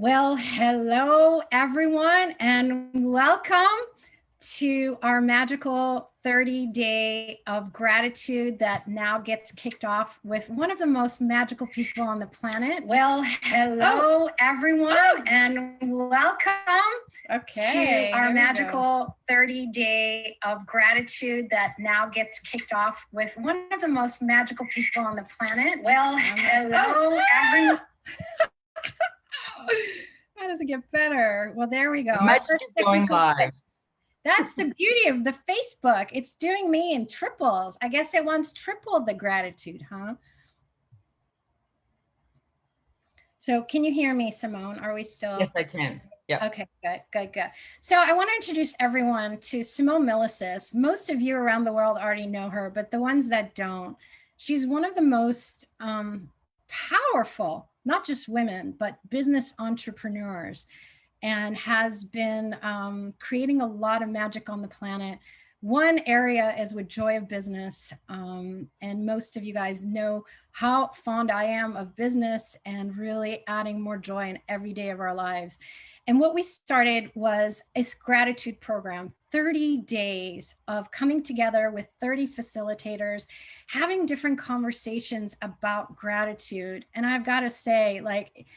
Well, hello everyone, and welcome to our magical 30-day of gratitude that now gets kicked off with one of the most magical people on the planet. Well, hello everyone, and welcome to our magical 30-day of gratitude that now gets kicked off with one of the most magical people on the planet. Well, hello everyone. How does it get better? Well, there we go. Imagine going live. That's the beauty of the Facebook. It's doing me in triples. I guess it wants tripled the gratitude, huh? So can you hear me, Simone? Are we still? Yes, I can. Yeah. Okay, good. So I want to introduce everyone to Simone Milasas. Most of you around the world already know her, but the ones that don't, she's one of the most powerful, not just women, but business entrepreneurs, and has been creating a lot of magic on the planet. One area is with Joy of Business, and most of you guys know how fond I am of business and really adding more joy in every day of our lives. And what we started was a gratitude program, 30 days of coming together with 30 facilitators, having different conversations about gratitude. And I've got to say, like,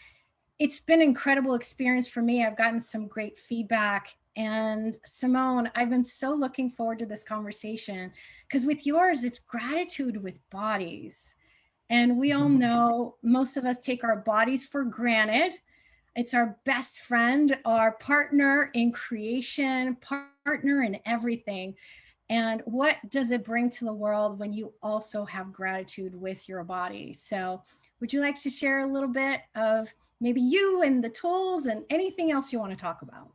it's been an incredible experience for me. I've gotten some great feedback. And Simone, I've been so looking forward to this conversation because with yours, it's gratitude with bodies. And we all know most of us take our bodies for granted. It's our best friend, our partner in creation, partner in everything. And what does it bring to the world when you also have gratitude with your body? So would you like to share a little bit of maybe you and the tools and anything else you want to talk about?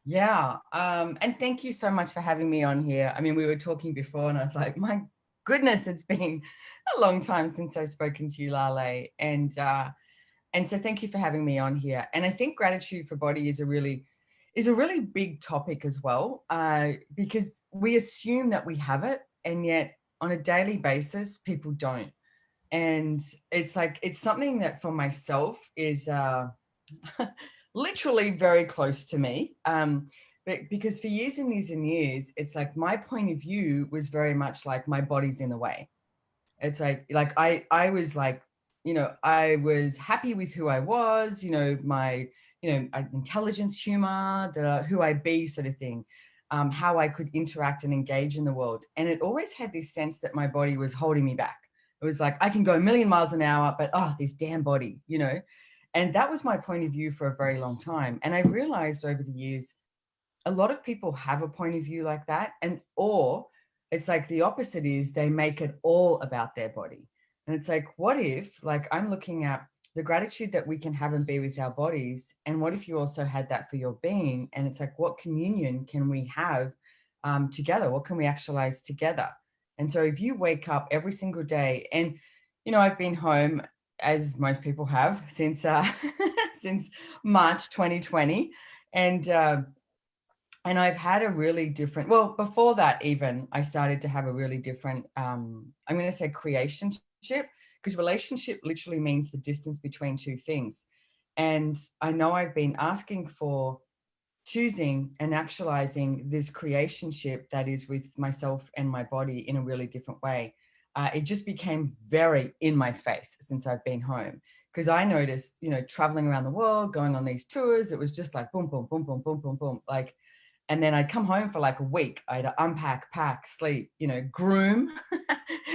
Yeah. And thank you so much for having me on here. I mean, we were talking before and I was like, my goodness, it's been a long time since I've spoken to you, Laleh. And so thank you for having me on here. And I think gratitude for body is a really big topic as well, because we assume that we have it, and yet on a daily basis, people don't. And it's like, it's something that for myself is literally very close to me. But because for years and years and years, it's like my point of view was very much like my body's in the way. It's like I was like, I was happy with who I was, my, intelligence, humor, who I be sort of thing, how I could interact and engage in the world. And it always had this sense that my body was holding me back. It was like, I can go a million miles an hour, but this damn body, and that was my point of view for a very long time. And I realized over the years, a lot of people have a point of view like that, or it's like the opposite is they make it all about their body. And it's like, what if, like, I'm looking at the gratitude that we can have and be with our bodies, and what if you also had that for your being? And it's like, what communion can we have together? What can we actualize together? And so if you wake up every single day, and I've been home, as most people have, since since March 2020, and I've had a really different, well, before that even, I started to have a really different, I'm going to say creationship, because relationship literally means the distance between two things. And I know I've been asking for choosing and actualizing this creationship that is with myself and my body in a really different way. It just became very in my face since I've been home. Because I noticed, traveling around the world, going on these tours, it was just like boom, boom, boom, boom, boom, boom, boom. Like, and then I'd come home for like a week. I had to unpack, pack, sleep, groom,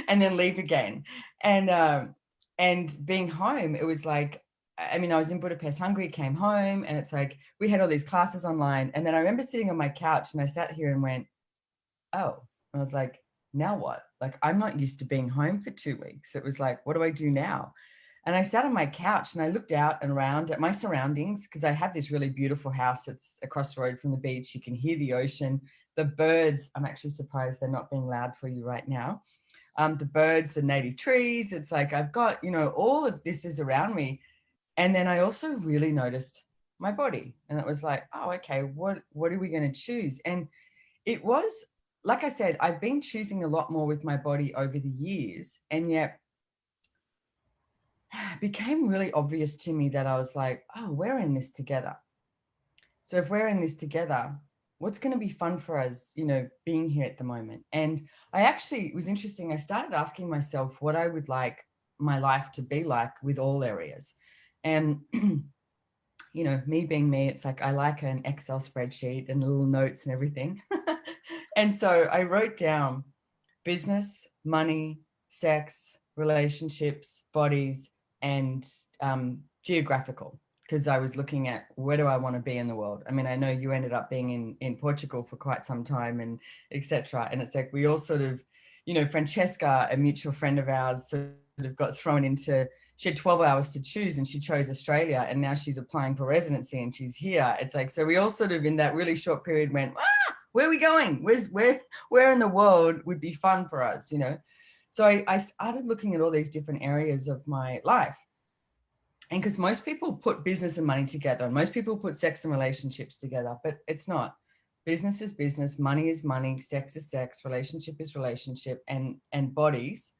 and then leave again. And being home, it was like, I mean, I was in Budapest, Hungary, came home, and it's like, we had all these classes online. And then I remember sitting on my couch and I sat here and went, oh, and I was like, now what? Like, I'm not used to being home for 2 weeks. It was like, what do I do now? And I sat on my couch and I looked out and around at my surroundings, because I have this really beautiful house that's across the road from the beach. You can hear the ocean, the birds. I'm actually surprised they're not being loud for you right now. The birds, the native trees. It's like, I've got, all of this is around me. And then I also really noticed my body, and it was like, oh, okay, what are we going to choose? And it was, like I said, I've been choosing a lot more with my body over the years. And yet it became really obvious to me that I was like, oh, we're in this together. So if we're in this together, what's going to be fun for us, being here at the moment? And it was interesting. I started asking myself what I would like my life to be like with all areas. And, me being me, it's like I like an Excel spreadsheet and little notes and everything. And so I wrote down business, money, sex, relationships, bodies, and geographical, because I was looking at where do I want to be in the world. I mean, I know you ended up being in Portugal for quite some time, and etc. And it's like we all sort of, Francesca, a mutual friend of ours, sort of got thrown into, she had 12 hours to choose and she chose Australia, and now she's applying for residency and she's here. It's like, so we all sort of in that really short period went, where are we going? Where in the world would be fun for us, So I started looking at all these different areas of my life. And because most people put business and money together, and most people put sex and relationships together, but it's not. Business is business, money is money, sex is sex, relationship is relationship, and bodies,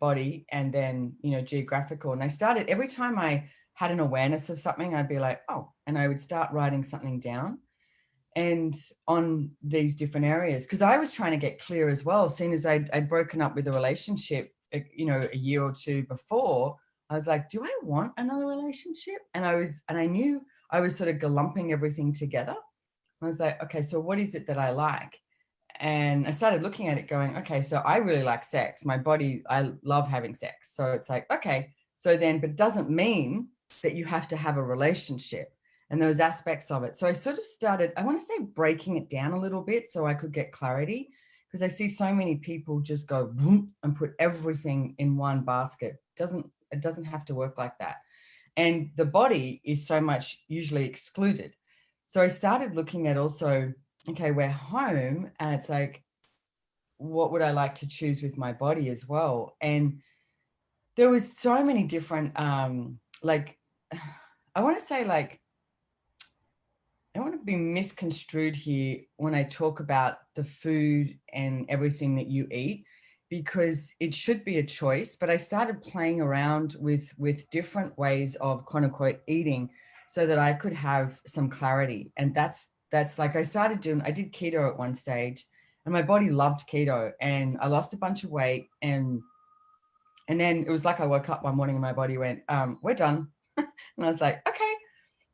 body, and then, geographical. And I started, every time I had an awareness of something, I'd be like, oh, and I would start writing something down. And on these different areas, because I was trying to get clear as well, seeing as I'd broken up with a relationship, a year or two before. I was like, do I want another relationship? And I knew I was sort of glumping everything together. I was like, okay, so what is it that I like? And I started looking at it going, okay, so I really like sex. My body, I love having sex. So it's like, okay, so then, but doesn't mean that you have to have a relationship. And those aspects of it. So I sort of started, I want to say, breaking it down a little bit so I could get clarity, because I see so many people just go and put everything in one basket. It doesn't have to work like that. And the body is so much usually excluded. So I started looking at also, okay, we're home, and it's like, what would I like to choose with my body as well? And there was so many different, like, I want to say, like, I don't want to be misconstrued here when I talk about the food and everything that you eat, because it should be a choice. But I started playing around with different ways of quote unquote eating so that I could have some clarity. And that's like I did keto at one stage, and my body loved keto, and I lost a bunch of weight, and then it was like I woke up one morning and my body went, we're done. And I was like, okay.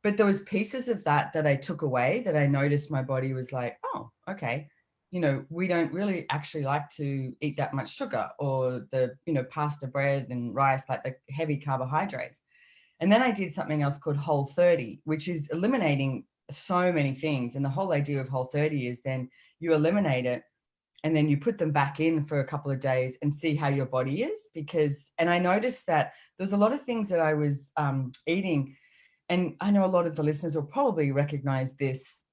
But there was pieces of that I took away, that I noticed my body was like, oh, okay. We don't really actually like to eat that much sugar, or the, pasta, bread and rice, like the heavy carbohydrates. And then I did something else called Whole30, which is eliminating so many things. And the whole idea of Whole30 is then you eliminate it, and then you put them back in for a couple of days and see how your body is. And I noticed that there was a lot of things that I was eating. And I know a lot of the listeners will probably recognize this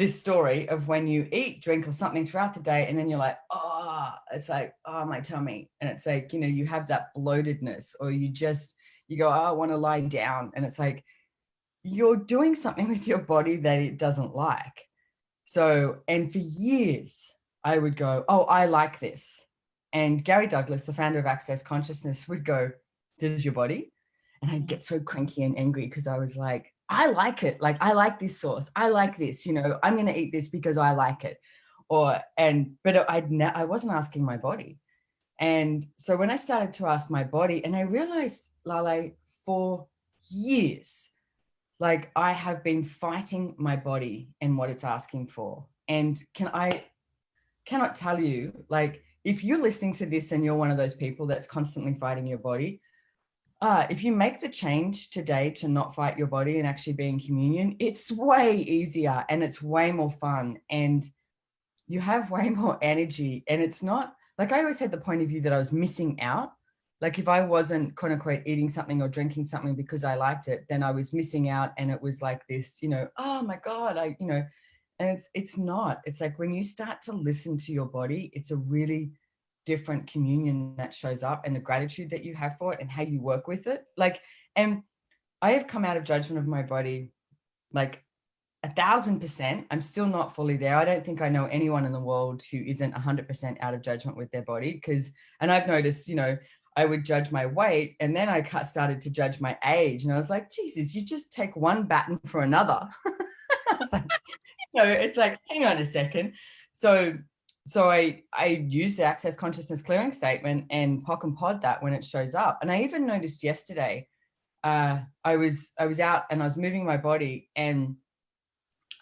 story of when you eat, drink, or something throughout the day, and then you're like, oh, it's like, oh, my tummy. And it's like, you have that bloatedness, or you go, oh, I want to lie down. And it's like, you're doing something with your body that it doesn't like. So, and for years, I would go, oh, I like this. And Gary Douglas, the founder of Access Consciousness, would go, does your body? And I'd get so cranky and angry, because I was like, I like it. Like, I like this sauce. I like this, I'm going to eat this because I like it. But I wasn't asking my body. And so when I started to ask my body, and I realized, Laleh, for years, like, I have been fighting my body and what it's asking for. And cannot tell you, like, if you're listening to this and you're one of those people that's constantly fighting your body, if you make the change today to not fight your body and actually be in communion, it's way easier and it's way more fun, and you have way more energy. And it's not like, I always had the point of view that I was missing out. Like, if I wasn't quote unquote eating something or drinking something because I liked it, then I was missing out. And it was like this, oh my God, and it's not. It's like, when you start to listen to your body, it's a really different communion that shows up, and the gratitude that you have for it and how you work with it. Like, and I have come out of judgment of my body, like, 1,000%. I'm still not fully there. I don't think I know anyone in the world who isn't 100% out of judgment with their body, and I've noticed, I would judge my weight, and then I started to judge my age. And I was like, Jesus, you just take one baton for another. I was like, it's like, hang on a second. So I use the Access Consciousness Clearing Statement and POC and pod that when it shows up. And I even noticed yesterday, I was out and I was moving my body, and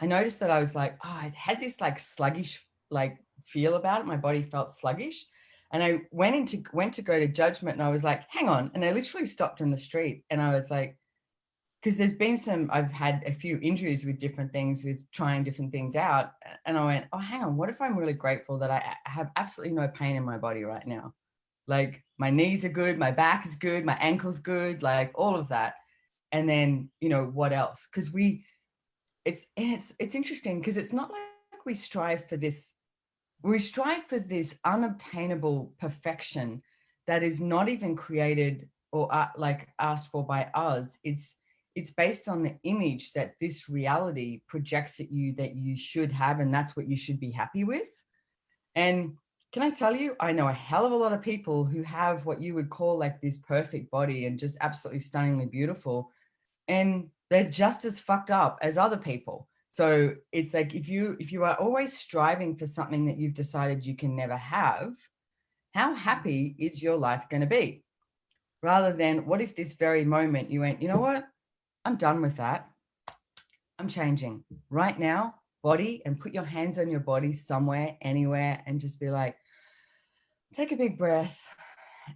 I noticed that I was like, I had this like sluggish like feel about it. My body felt sluggish. And I went to go to judgment, and I was like, hang on. And I literally stopped in the street, and I was like, because there's been I've had a few injuries with different things, with trying different things out. And I went, oh, hang on, what if I'm really grateful that I have absolutely no pain in my body right now? Like my knees are good, my back is good, my ankle's good, like all of that. And then, what else? Because it's interesting, because it's not like we strive for this unobtainable perfection that is not even created or like asked for by us. It's based on the image that this reality projects at you that you should have, and that's what you should be happy with. And can I tell you, I know a hell of a lot of people who have what you would call like this perfect body and just absolutely stunningly beautiful, and they're just as fucked up as other people. So it's like, if you are always striving for something that you've decided you can never have, how happy is your life going to be? Rather than, what if this very moment you went, you know what? I'm done with that. I'm changing right now, body, and put your hands on your body somewhere, anywhere, and just be like, take a big breath.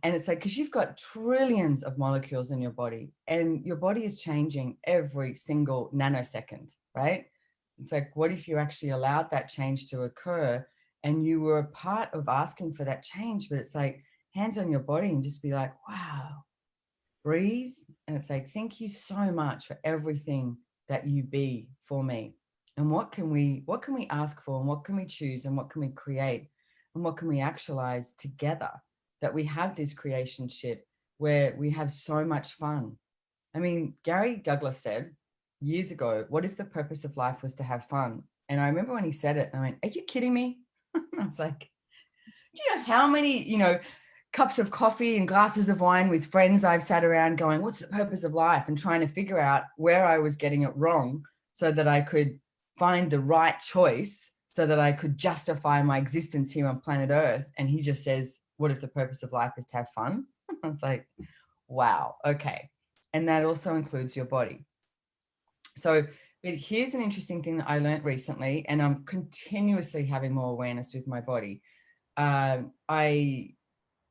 And it's like, because you've got trillions of molecules in your body, and your body is changing every single nanosecond, right? It's like, what if you actually allowed that change to occur, and you were a part of asking for that change? But it's like, hands on your body and just be like, wow, breathe. And it's like, thank you so much for everything that you be for me. And what can we ask for, and what can we choose, and what can we create, and what can we actualize together, that we have this creationship where we have so much fun. I mean, Gary Douglas said years ago, what if the purpose of life was to have fun? And I remember when he said it, I went, are you kidding me? I was like, do you know how many, cups of coffee and glasses of wine with friends I've sat around going, what's the purpose of life? And trying to figure out where I was getting it wrong, so that I could find the right choice, so that I could justify my existence here on planet Earth. And he just says, what if the purpose of life is to have fun? I was like, wow, okay. And that also includes your body. So, but here's an interesting thing that I learned recently, and I'm continuously having more awareness with my body. I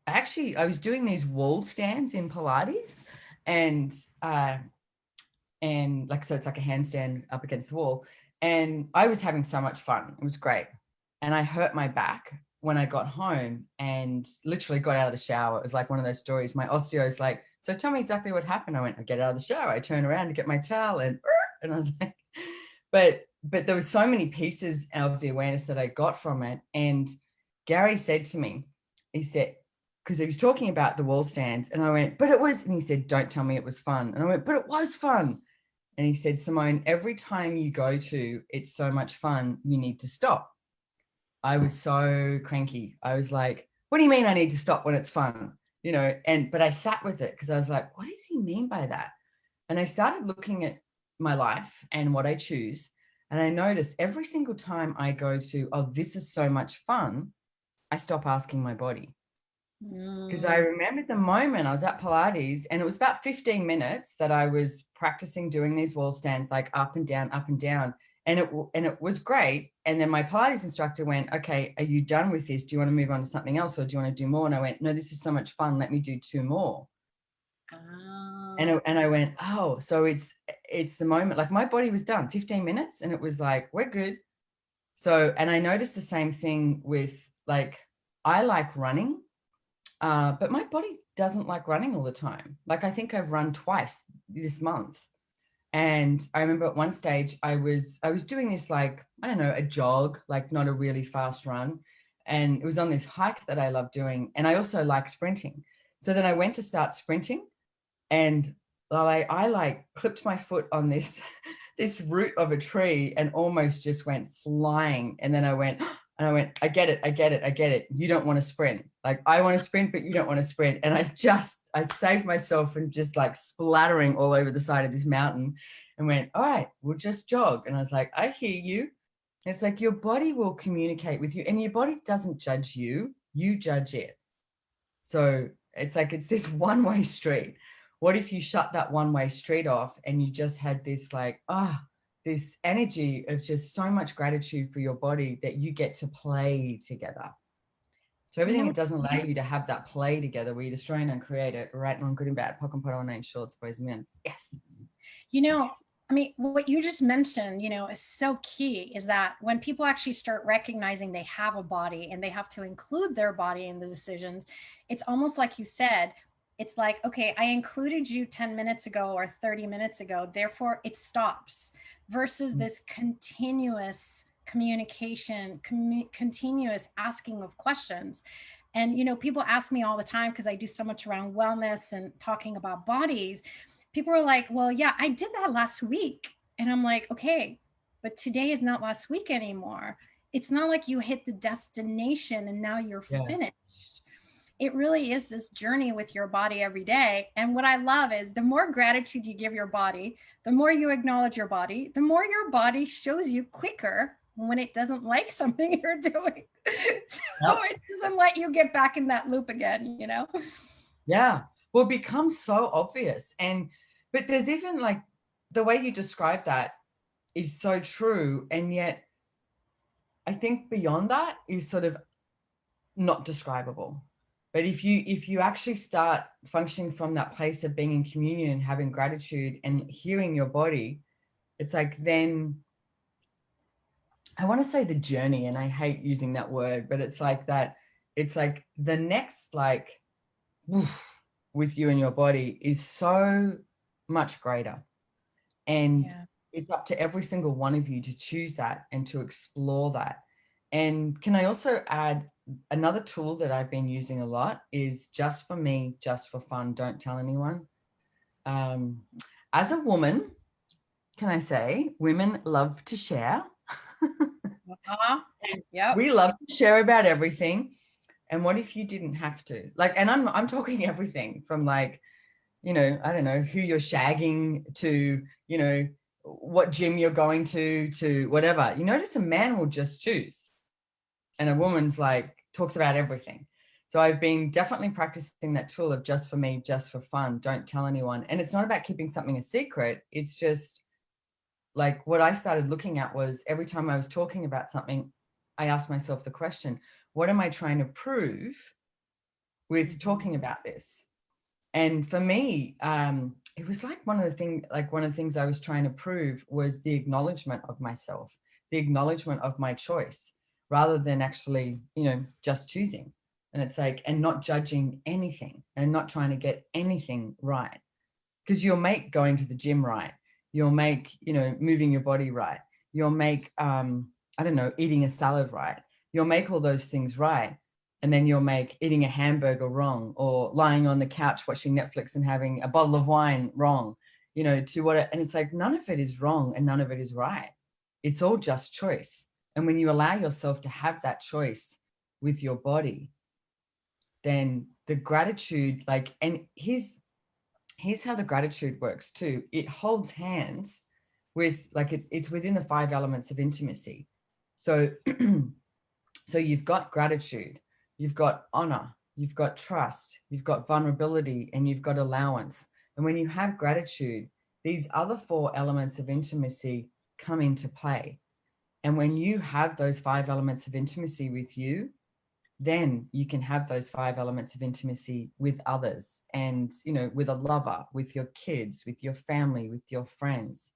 was doing these wall stands in Pilates, and like, so it's like a handstand up against the wall, and I was having so much fun. It was great. And I hurt my back when I got home, and literally got out of the shower. It was like one of those stories. My osteo's like, so tell me exactly what happened. I went, I get out of the shower, I turn around to get my towel, and I was like, but there were so many pieces of the awareness that I got from it. And Gary said to me, he said, because he was talking about the wall stands, and I went, but it was, and he said, don't tell me it was fun. And I went, but it was fun. And he said, Simone, every time you go to, it's so much fun, you need to stop. I was so cranky. I was like, what do you mean I need to stop when it's fun? But I sat with it, because I was like, what does he mean by that? And I started looking at my life and what I choose. And I noticed every single time I go to, oh, this is so much fun, I stop asking my body. Because I remember the moment I was at Pilates, and it was about 15 minutes that I was practicing doing these wall stands, like up and down, up and down. And it was great. And then my Pilates instructor went, okay, are you done with this? Do you want to move on to something else, or do you want to do more? And I went, no, this is so much fun. Let me do 2 more. And I went, oh, so it's the moment, like my body was done 15 minutes, and it was like, we're good. So, and I noticed the same thing with, like, I like running, but my body doesn't like running all the time. Like, I think I've run twice this month. And I remember at one stage I was doing this, like, I don't know, a jog, like not a really fast run. And it was on this hike that I love doing. And I also like sprinting. So then I went to start sprinting, and I like clipped my foot on this root of a tree and almost just went flying. And then I went, And I went, I get it, I get it, I get it. You don't want to sprint. Like, I want to sprint, but you don't want to sprint. And I saved myself from just like splattering all over the side of this mountain and went, all right, we'll just jog. And I was like, I hear you. It's like your body will communicate with you, and your body doesn't judge you, you judge it. So it's like, it's this one-way street. What if you shut that one-way street off and you just had this like, this energy of just so much gratitude for your body that you get to play together. So everything that doesn't allow you to have that play together, where you destroy and uncreate it, right, non, good and bad, pock and pot, all nine shorts, boys and men. Yes. You know, I mean, what you just mentioned, you know, is so key, is that when people actually start recognizing they have a body and they have to include their body in the decisions, it's almost like you said, it's like, okay, I included you 10 minutes ago or 30 minutes ago, therefore it stops, versus this continuous communication, continuous asking of questions. And, you know, people ask me all the time, because I do so much around wellness and talking about bodies. People are like, well, yeah, I did that last week. And I'm like, okay, but today is not last week anymore. It's not like you hit the destination and now you're finished. It really is this journey with your body every day. And what I love is the more gratitude you give your body, the more you acknowledge your body, the more your body shows you quicker when it doesn't like something you're doing. So it doesn't let you get back in that loop again, you know? Yeah. Well, it becomes so obvious. But there's even like the way you describe that is so true. And yet I think beyond that is sort of not describable. But if you actually start functioning from that place of being in communion and having gratitude and hearing your body, it's like, then I want to say the journey, and I hate using that word, but it's like that, it's like the next, like, woof, with you and your body is so much greater. And it's up to every single one of you to choose that and to explore that. And can I also add, another tool that I've been using a lot is just for me, just for fun, don't tell anyone. As a woman, can I say, women love to share. We love to share about everything. And what if you didn't have to? Like, and I'm talking everything from, like, you know, I don't know, who you're shagging to, you know, what gym you're going to whatever. You notice a man will just choose, and a woman's like talks about everything. So I've been definitely practicing that tool of just for me, just for fun, don't tell anyone. And it's not about keeping something a secret. It's just like, what I started looking at was, every time I was talking about something, I asked myself the question, what am I trying to prove with talking about this? And for me, it was like one of the things I was trying to prove was the acknowledgement of myself, the acknowledgement of my choice, rather than actually, you know, just choosing. And it's like, and not judging anything and not trying to get anything right. Because you'll make going to the gym right. You'll make, you know, moving your body right. You'll make, I don't know, eating a salad right. You'll make all those things right. And then you'll make eating a hamburger wrong, or lying on the couch watching Netflix and having a bottle of wine wrong, you know, and it's like, none of it is wrong and none of it is right. It's all just choice. And when you allow yourself to have that choice with your body, then the gratitude, like, and here's how the gratitude works too. It holds hands with, like, it's within the 5 elements of intimacy. So, so you've got gratitude, you've got honor, you've got trust, you've got vulnerability, and you've got allowance. And when you have gratitude, these other 4 elements of intimacy come into play. And when you have those 5 elements of intimacy with you, then you can have those 5 elements of intimacy with others, and, you know, with a lover, with your kids, with your family, with your friends,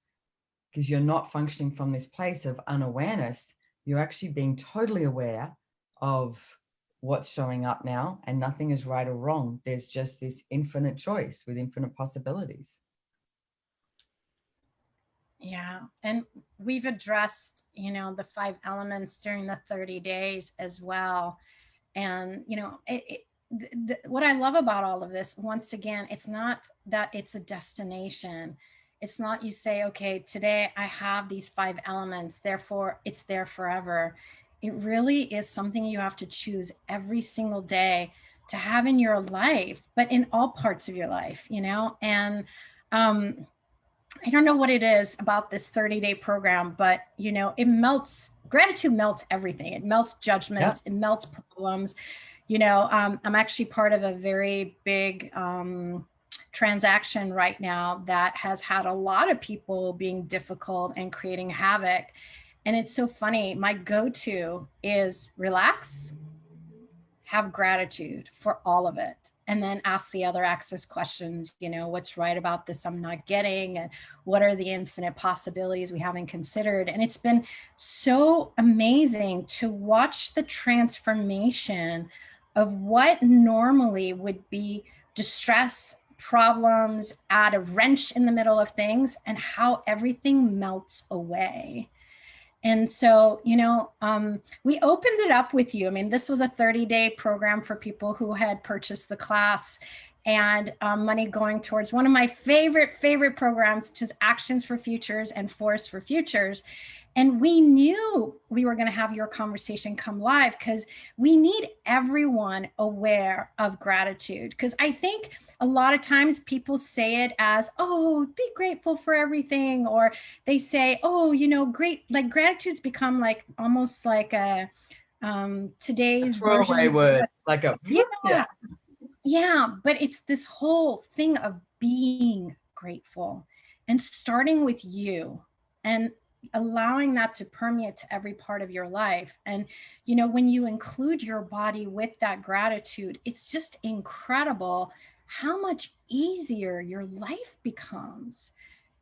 because you're not functioning from this place of unawareness. You're actually being totally aware of what's showing up now, and nothing is right or wrong. There's just this infinite choice with infinite possibilities. Yeah. And we've addressed, you know, the 5 elements during the 30 days as well. And, you know, what I love about all of this, once again, it's not that it's a destination. It's not you say, okay, today I have these 5 elements, therefore it's there forever. It really is something you have to choose every single day to have in your life, but in all parts of your life, you know? And I don't know what it is about this 30-day program, but you know, it melts, gratitude melts everything. It melts Yeah. judgments, it melts problems. You know, I'm actually part of a very big transaction right now that has had a lot of people being difficult and creating havoc. And it's so funny. My go-to is relax, have gratitude for all of it, and then ask the other access questions. You know, what's right about this I'm not getting, and what are the infinite possibilities we haven't considered? And it's been so amazing to watch the transformation of what normally would be distress, problems, add a wrench in the middle of things, and how everything melts away. And so, you know, we opened it up with you. I mean, this was a 30-day program for people who had purchased the class, and money going towards one of my favorite programs, which is Actions for Futures and Force for Futures. And we knew we were going to have your conversation come live because we need everyone aware of gratitude. Because I think a lot of times people say it as, oh, be grateful for everything. Or they say, oh, you know, great, like gratitude's become like almost like a A today's throwaway version. word, like a, yeah. Yeah, yeah, but it's this whole thing of being grateful and starting with you and allowing that to permeate to every part of your life. And, you know, when you include your body with that gratitude, it's just incredible how much easier your life becomes,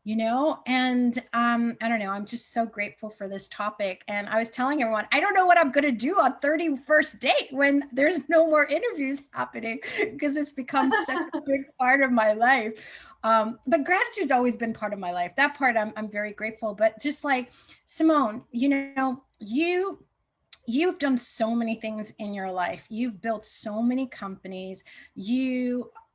you know? And I don't know, I'm just so grateful for this topic. And I was telling everyone, I don't know what I'm going to do on 31st date when there's no more interviews happening, because it's become such a big part of my life. But gratitude's always been part of my life. That part I'm very grateful. But just like Simone, you know, you've done so many things in your life. You've built so many companies.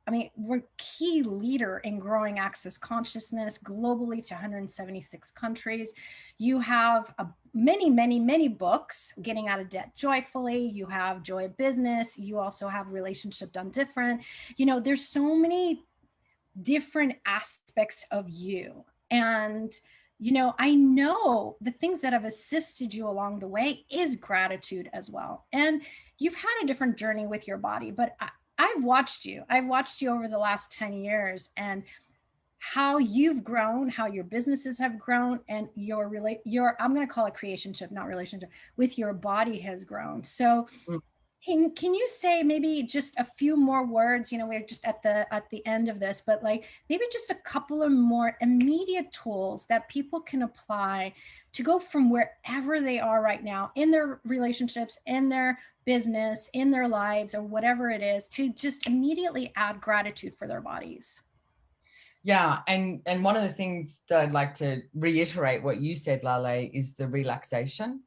I mean, we're key leader in growing access consciousness globally to 176 countries. You have many books, Getting Out of Debt Joyfully. You have Joy of Business. You also have Relationship Done Different. You know, there's so many different aspects of you. And, you know, I know the things that have assisted you along the way is gratitude as well. And you've had a different journey with your body, but I've watched you. I've watched you over the last 10 years and how you've grown, how your businesses have grown, and your I'm going to call it creationship, not relationship, with your body has grown. So Mm. can you say maybe just a few more words? You know, we're just at the end of this, but like maybe just a couple of more immediate tools that people can apply to go from wherever they are right now in their relationships, in their business, in their lives, or whatever it is, to just immediately add gratitude for their bodies. Yeah, and one of the things that I'd like to reiterate what you said, Laleh, is the relaxation.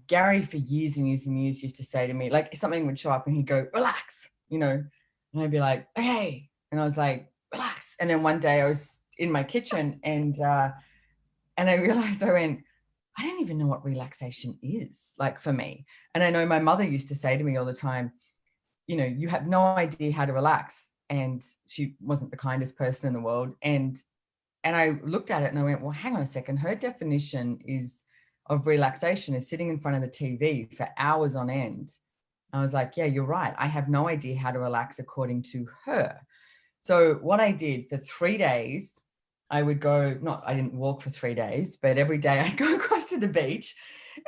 Gary, for years and years and years, used to say to me, like something would show up and he'd go, relax, you know, and I'd be like, okay. And I was like, relax. And then one day I was in my kitchen and I realized, I went, I don't even know what relaxation is, like, for me. And I know my mother used to say to me all the time, you know, you have no idea how to relax. And she wasn't the kindest person in the world. And I looked at it and I went, well, hang on a second. Her definition of relaxation is sitting in front of the TV for hours on end. I was like, yeah, you're right. I have no idea how to relax according to her. So what I did for 3 days, I would go, I didn't walk for 3 days, but every day I'd go across to the beach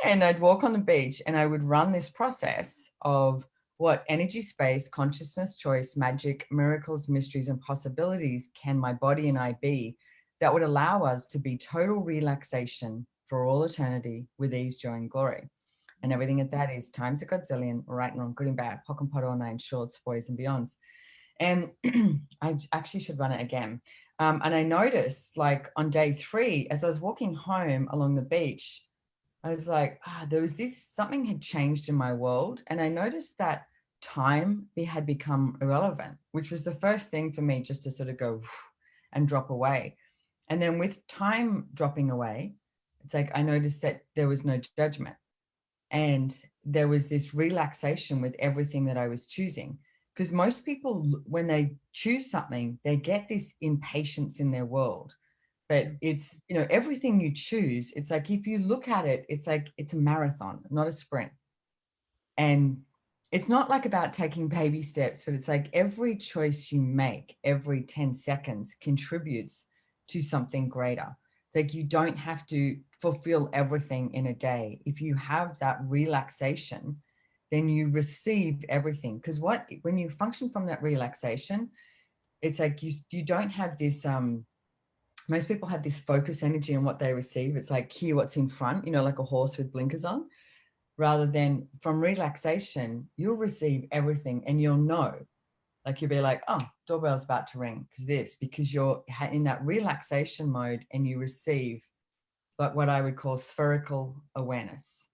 and I'd walk on the beach and I would run this process of what energy, space, consciousness, choice, magic, miracles, mysteries, and possibilities can my body and I be that would allow us to be total relaxation for all eternity with ease, joy, and glory. And everything at that is times a godzillion, right and wrong, good and bad, pock and pot all nine, shorts, boys, and beyonds. And I actually should run it again. And I noticed, like, on day 3, as I was walking home along the beach, I was like, there was something had changed in my world. And I noticed that time had become irrelevant, which was the first thing for me, just to sort of go and drop away. And then with time dropping away, it's like I noticed that there was no judgment. And there was this relaxation with everything that I was choosing. Because most people, when they choose something, they get this impatience in their world. But it's, you know, everything you choose, it's like, if you look at it, it's like, it's a marathon, not a sprint. And it's not like about taking baby steps, but it's like every choice you make every 10 seconds contributes to something greater. It's like you don't have to fulfill everything in a day. If you have that relaxation, then you receive everything. Because when you function from that relaxation, it's like you don't have this most people have this focus energy on what they receive. It's like, hear what's in front, you know, like a horse with blinkers on, rather than from relaxation, you'll receive everything and you'll know, like you'll be like, oh, doorbell's about to ring because you're in that relaxation mode and you receive like what I would call spherical awareness.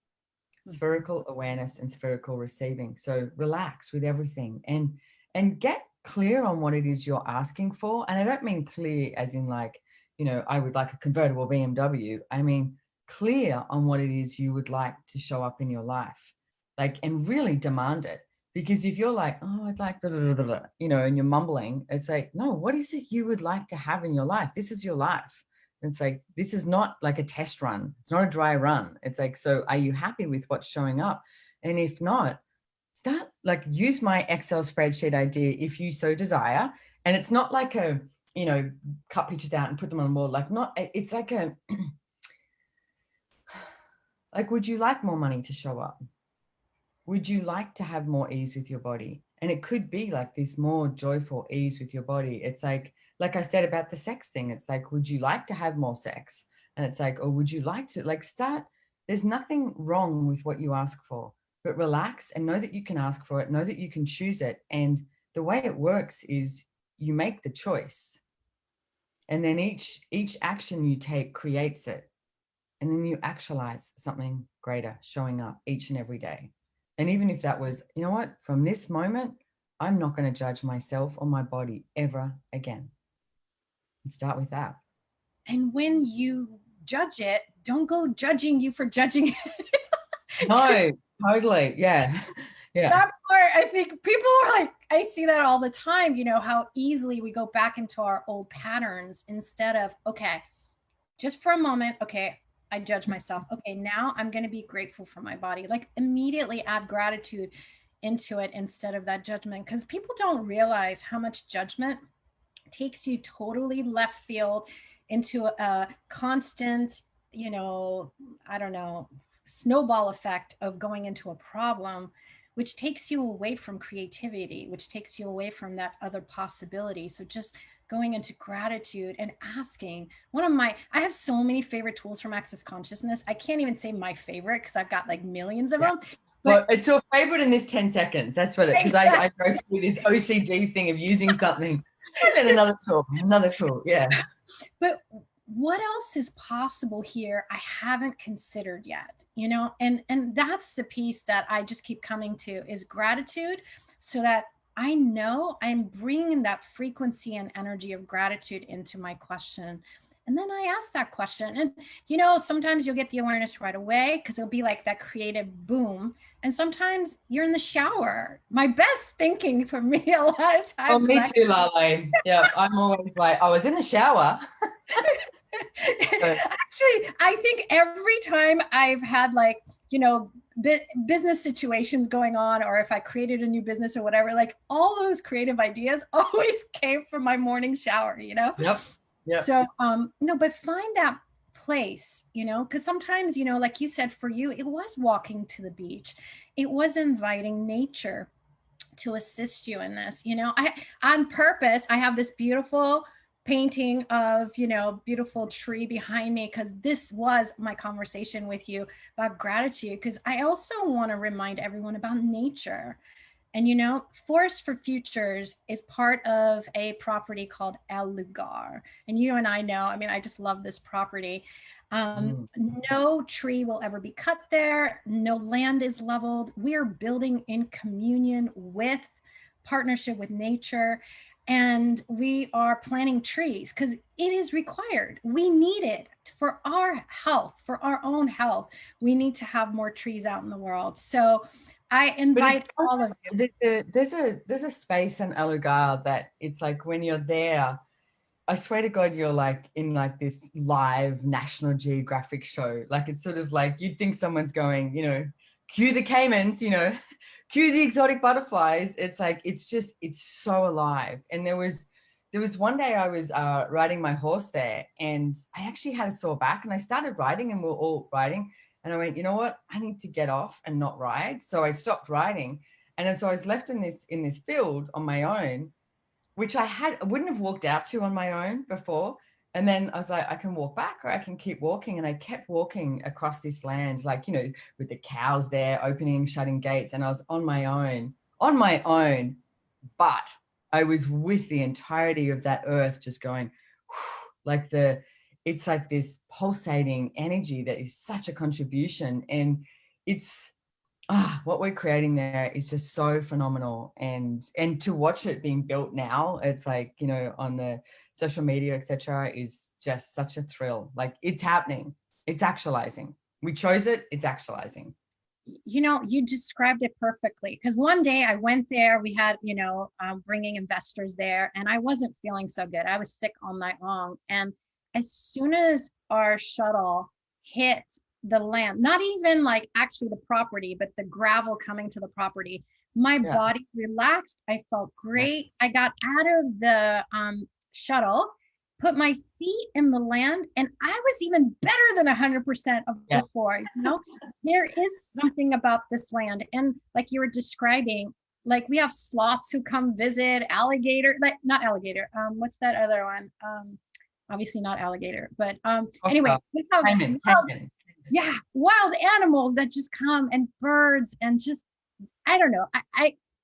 Spherical awareness and spherical receiving. So relax with everything and get clear on what it is you're asking for. And I don't mean clear as in like, you know, I would like a convertible BMW. I mean clear on what it is you would like to show up in your life, like, and really demand it. Because if you're like, oh, I'd like, blah, blah, blah, blah, you know, and you're mumbling, it's like, no, what is it you would like to have in your life? This is your life. It's like, this is not like a test run. It's not a dry run. It's like, so are you happy with what's showing up? And if not, start, like, use my Excel spreadsheet idea if you so desire. And it's not like a, you know, cut pictures out and put them on the wall. Like, not, it's like a, like, would you like more money to show up? Would you like to have more ease with your body? And it could be like this more joyful ease with your body. It's like I said about the sex thing, it's like, would you like to have more sex? And it's like, or would you like to, like, start, there's nothing wrong with what you ask for, but relax and know that you can ask for it, know that you can choose it. And the way it works is you make the choice. And then each action you take creates it. And then you actualize something greater showing up each and every day. And even if that was, you know what, from this moment, I'm not going to judge myself or my body ever again. And start with that. And when you judge it, don't go judging you for judging it. No, totally. Yeah. Yeah. That part, I think people are like, I see that all the time, you know, how easily we go back into our old patterns instead of, okay, just for a moment, okay, I judge myself. Okay, now I'm going to be grateful for my body. Like, immediately add gratitude into it instead of that judgment, because people don't realize how much judgment takes you totally left field into a constant, you know, I don't know, snowball effect of going into a problem, which takes you away from creativity, which takes you away from that other possibility. So just going into gratitude and asking. I have so many favorite tools from Access Consciousness. I can't even say my favorite because I've got like millions of them. But well, it's your favorite in this 10 seconds. That's what it, because I go through this OCD thing of using something and then another tool. Yeah. But what else is possible here I haven't considered yet, you know? And that's the piece that I just keep coming to is gratitude, so that I know I'm bringing that frequency and energy of gratitude into my question. And then I ask that question. And, you know, sometimes you'll get the awareness right away because it'll be like that creative boom. And sometimes you're in the shower. My best thinking for me a lot of times. Oh, me too, Laleh. Yeah, I'm always like, I was in the shower. Actually, I think every time I've had like, you know, business situations going on, or if I created a new business or whatever, like all those creative ideas always came from my morning shower, you know? Yep. So, no, but find that place, you know, because sometimes, you know, like you said, for you, it was walking to the beach. It was inviting nature to assist you in this, you know. On purpose, I have this beautiful painting of, you know, beautiful tree behind me because this was my conversation with you about gratitude, because I also want to remind everyone about nature. And, you know, Forest for Futures is part of a property called El Lugar. And you and I know, I mean, I just love this property. No tree will ever be cut there. No land is leveled. We are building in communion with, partnership with nature. And we are planting trees because it is required. We need it shift for our health, for our own health. We need to have more trees out in the world. So I But it's invite all of you. there's a space in Alugar that it's like when you're there, I swear to God, you're like in like this live National Geographic show. Like it's sort of like you'd think someone's going, cue the caimans, cue the exotic butterflies. It's like it's so alive. And there was one day I was riding my horse there, and I actually had a sore back, and I started riding, and we were all riding, and I went, you know what? I need to get off and not ride. So I stopped riding, and then so I was left in this field on my own, which I wouldn't have walked out to on my own before. And then I was like, I can walk back or I can keep walking. And I kept walking across this land, like, with the cows there, opening, shutting gates. And I was on my own, but I was with the entirety of that earth just going, like it's like this pulsating energy that is such a contribution. And it's, what we're creating there is just so phenomenal, and to watch it being built now, it's like, on the social media, etc., is just such a thrill. Like it's happening, it's actualizing. We chose it, it's actualizing. You described it perfectly, because one day I went there, we had, bringing investors there, and I wasn't feeling so good. I was sick all night long. And as soon as our shuttle hit the land, not even like actually the property, but the gravel coming to the property, my Yeah, body relaxed. I felt yeah, great. I got out of the shuttle, put my feet in the land, and I was even better than 100% of yeah. before. There is something about this land. And like you were describing, like we have sloths who come visit, alligator, like not alligator. What's that other one? Obviously not alligator, but anyway, we have wild, Cayman. yeah, wild animals that just come, and birds, and just, I don't know.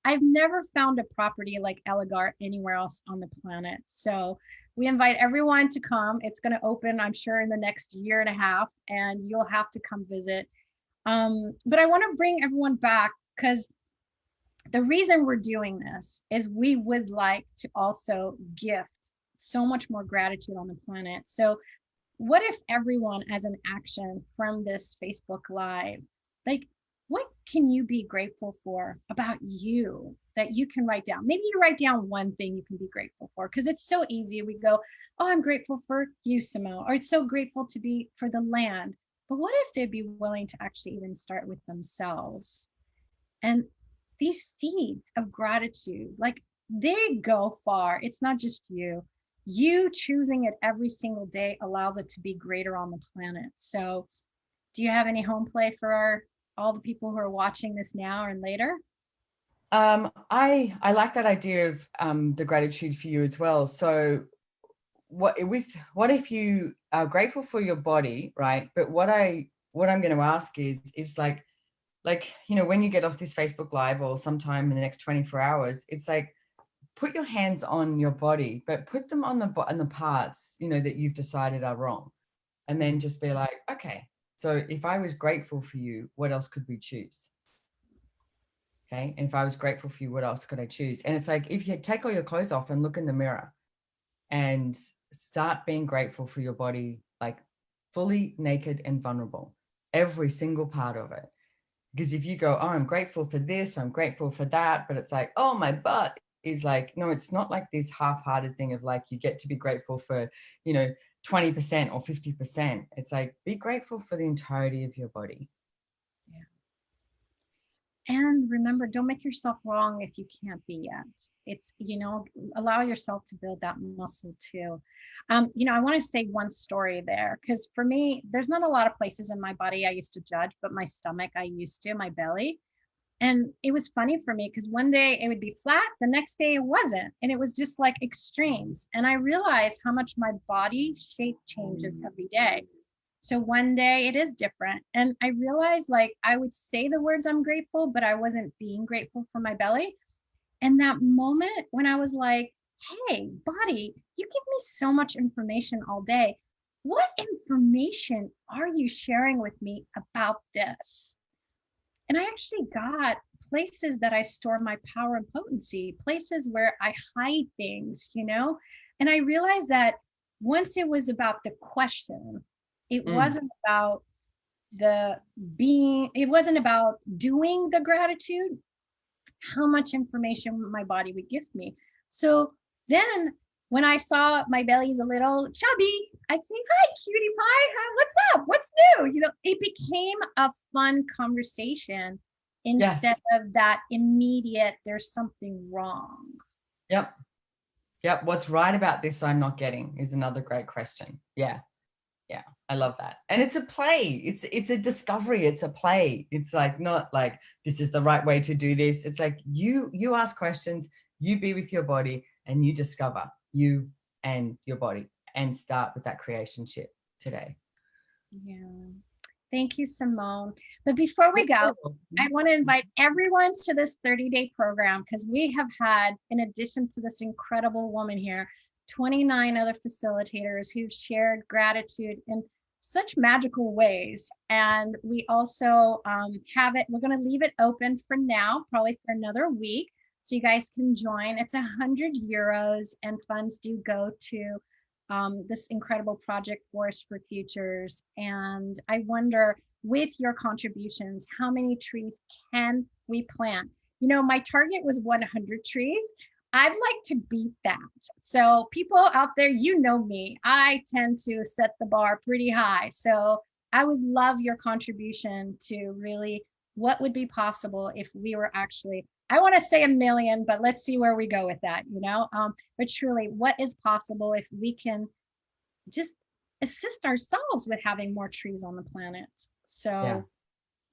I've never found a property like Elgar anywhere else on the planet. So we invite everyone to come. It's going to open, I'm sure, in the next year and a half, and you'll have to come visit. But I want to bring everyone back, because the reason we're doing this is we would like to also gift so much more gratitude on the planet. So what if everyone, as an action from this Facebook Live, like, what can you be grateful for about you that you can write down? Maybe you write down one thing you can be grateful for, because it's so easy. We go, oh, I'm grateful for you, Simone, or it's so grateful to be for the land. But what if they'd be willing to actually even start with themselves? And these seeds of gratitude, like, they go far. It's not just you. You choosing it every single day allows it to be greater on the planet. So, do you have any home play for all the people who are watching this now and later? I like that idea of the gratitude for you as well. So what if you are grateful for your body, right? But what I'm going to ask is like, when you get off this Facebook Live or sometime in the next 24 hours, it's like, put your hands on your body, but put them on the parts, that you've decided are wrong. And then just be like, okay, so if I was grateful for you, what else could we choose? Okay. And if I was grateful for you, what else could I choose? And it's like, if you take all your clothes off and look in the mirror and start being grateful for your body, like fully naked and vulnerable, every single part of it. Because if you go, oh, I'm grateful for this, I'm grateful for that, but it's like, oh, my butt is like, no, it's not like this half-hearted thing of like, you get to be grateful for, 20% or 50%. It's like, be grateful for the entirety of your body. Yeah. And remember, don't make yourself wrong if you can't be yet. It's, allow yourself to build that muscle too. I want to say one story there, because for me, there's not a lot of places in my body I used to judge, but my stomach, I used to, my belly. And it was funny for me, because one day it would be flat, the next day it wasn't. And it was just like extremes. And I realized how much my body shape changes every day. So one day it is different. And I realized, like, I would say the words I'm grateful, but I wasn't being grateful for my belly. And that moment when I was like, hey, body, you give me so much information all day. What information are you sharing with me about this? And I actually got places that I store my power and potency, places where I hide things. And I realized that once it was about the question, It Mm. wasn't about it wasn't about doing the gratitude, how much information my body would give me. So then when I saw my belly's a little chubby, I'd say, hi, cutie pie. Hi, what's up? What's new? You know, it became a fun conversation instead Yes. of that immediate, there's something wrong. Yep. Yep. What's right about this I'm not getting is another great question. Yeah. Yeah. I love that. And it's a play. It's a discovery. It's a play. It's like, not like this is the right way to do this. It's like you ask questions, you be with your body, and you discover you and your body, and start with that creationship today. Yeah. Thank you, Simone. But before we go, I want to invite everyone to this 30-day program, because we have had, in addition to this incredible woman here, 29 other facilitators who've shared gratitude in such magical ways. And we also have it, we're going to leave it open for now, probably for another week, so you guys can join. It's €100, and funds do go to this incredible project, Forest for Futures. And I wonder, with your contributions, how many trees can we plant? You know, my target was 100 trees. I'd like to beat that. So people out there, you know me, I tend to set the bar pretty high. So I would love your contribution to really what would be possible if we were actually, I want to say 1,000,000, but let's see where we go with that, you know? But truly, what is possible if we can just assist ourselves with having more trees on the planet? Yeah. So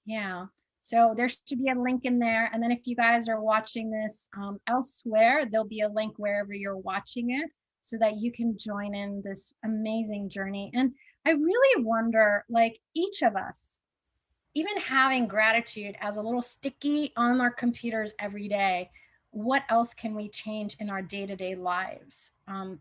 yeah. So there should be a link in there. And then if you guys are watching this elsewhere, there'll be a link wherever you're watching it, so that you can join in this amazing journey. And I really wonder, like, each of us, even having gratitude as a little sticky on our computers every day, what else can we change in our day-to-day lives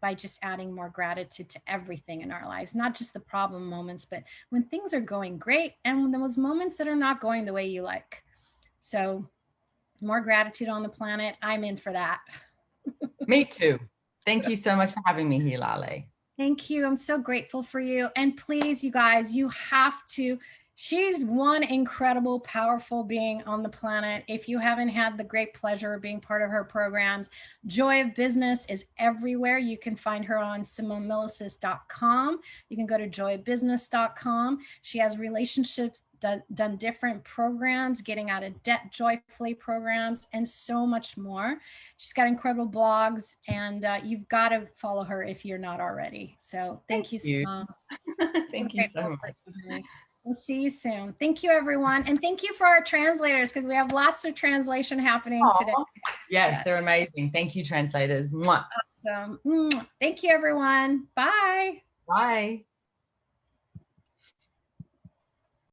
by just adding more gratitude to everything in our lives, not just the problem moments, but when things are going great and those moments that are not going the way you like. So more gratitude on the planet. I'm in for that. Me too. Thank you so much for having me here, Laleh. Thank you. I'm so grateful for you. And please, you guys, you have to. She's one incredible, powerful being on the planet. If you haven't had the great pleasure of being part of her programs, Joy of Business is everywhere. You can find her on simonemilasas.com. You can go to joyofbusiness.com. She has relationships, done different programs, getting out of debt joyfully programs, and so much more. She's got incredible blogs, and you've got to follow her if you're not already. So thank you, Simone. Thank you so much. We'll see you soon. Thank you, everyone. And thank you for our translators, because we have lots of translation happening today. Yes, they're amazing. Thank you, translators. Mwah. Awesome. Thank you, everyone. Bye. Bye.